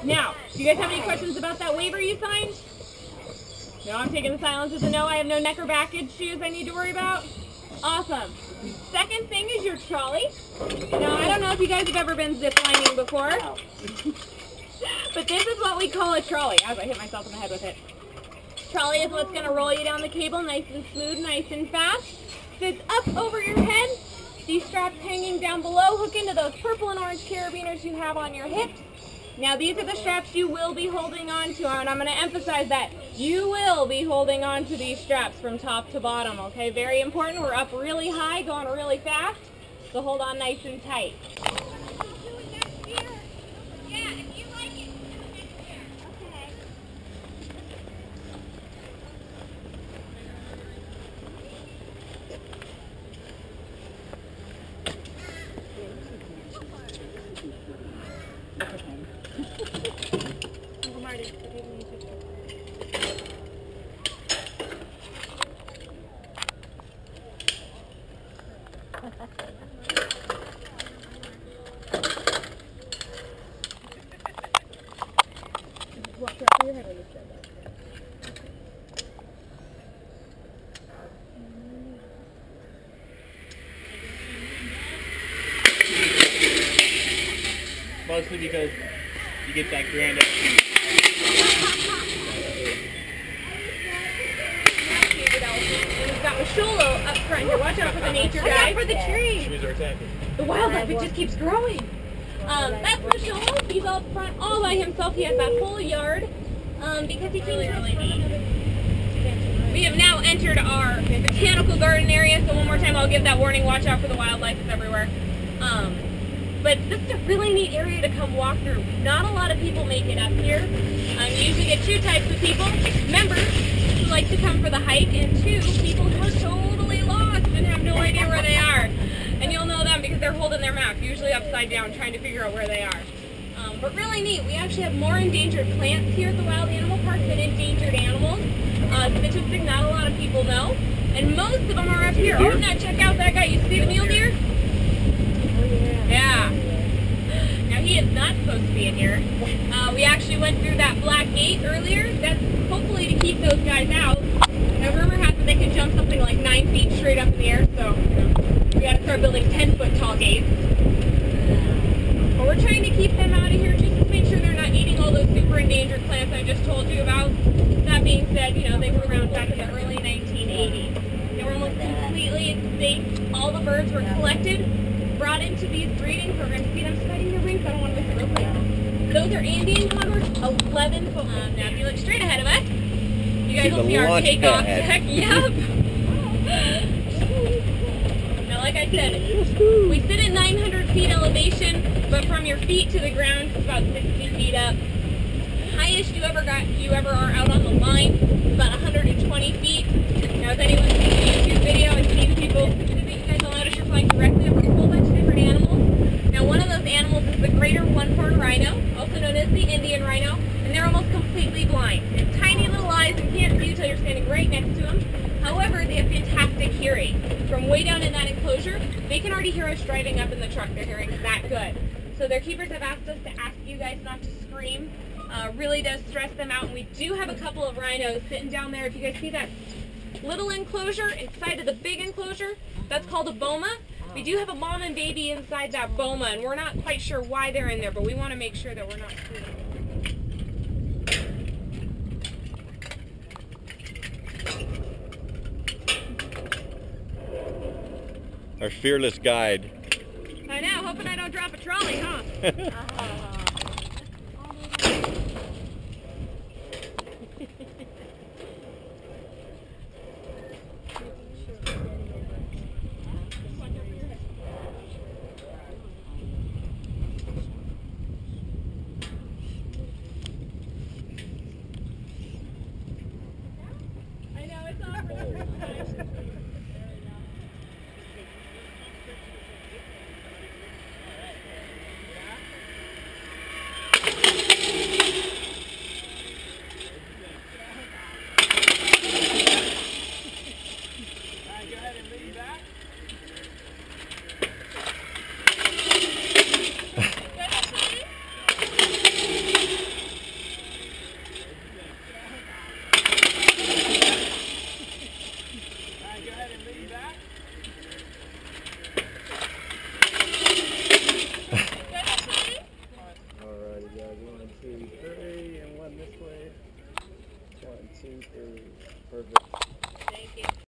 Now, do you guys have any questions about that waiver you signed? No, I'm taking the silence as a no. I have no neck or back issues I need to worry about. Awesome. Second thing is your trolley. Now, I don't know if you guys have ever been ziplining before, but this is what we call a trolley. As I hit myself in the head with it. Trolley is what's going to roll you down the cable nice and smooth, nice and fast. Sits up over your head. These straps hanging down below hook into those purple and orange carabiners you have on your hips. Now these are the straps you will be holding on to, and I'm going to emphasize that. You will be holding on to these straps from top to bottom, okay? Very important. We're up really high, going really fast, so hold on nice and tight. Mostly because you get that grand extra. We've got Masholo up front here. Watch out for the nature guy. For the tree. Trees are attacking. The wildlife, it just keeps growing. That's Masholo. He's up front all by himself. He has that whole yard because he came really neat. We have now entered our botanical garden area, so one more time I'll give that warning. Watch out for the wildlife. It's everywhere. But this is a really neat area to come walk through. Not a lot of people make it up here. You usually get two types of people. Members who like to come for the hike, and two, people who are totally lost and have no idea where they are. And you'll know them because they're holding their map, usually upside down, trying to figure out where they are. But really neat. We actually have more endangered plants here at the Wild Animal Park than endangered animals. Statistic not a lot of people know. And most of them are up here. Oh, now check out that guy. You see the mule deer? Yeah. Now he is not supposed to be in here. We actually went through that black gate earlier. That's hopefully to keep those guys out. Now rumor has it they can jump something like 9 feet straight up in the air, so we got to start building 10-foot tall gates. But we're trying to keep them out of here just to make sure they're not eating all those super endangered plants I just told you about. That being said, you know, they were around back in the early 1980s. They were almost completely extinct. All the birds were collected, brought into these breeding programs. See them spreading their wings? I don't want to miss it real quick. Those are Andean condors, 11 foot long. Now if you look straight ahead of us, you guys will see our takeoff deck. Yep. Now like I said, we sit at 900 feet elevation, but from your feet to the ground, it's about 60 feet up. Highest you ever are out on the line is about 120 feet. Now as anyone's seen the YouTube video and seen people, you guys will notice you're flying directly over a whole bunch of different animals. Now one of those animals is the greater one-horned rhino, also known as the Indian rhino, and they're almost completely blind. They have tiny little eyes and can't see you until you're standing right next to them. However, they have fantastic hearing. From way down in that enclosure, they can already hear us driving up in the truck. Their hearing is that good. So their keepers have asked us to ask you guys not to scream. Really does stress them out. And we do have a couple of rhinos sitting down there. If you guys see that little enclosure inside of the big enclosure, that's called a boma. We do have a mom and baby inside that boma, and we're not quite sure why they're in there, but we want to make sure that we're not screaming. Our fearless guide. I know, hoping I don't drop a trolley, huh? I know, it's all right. Super perfect. Thank you.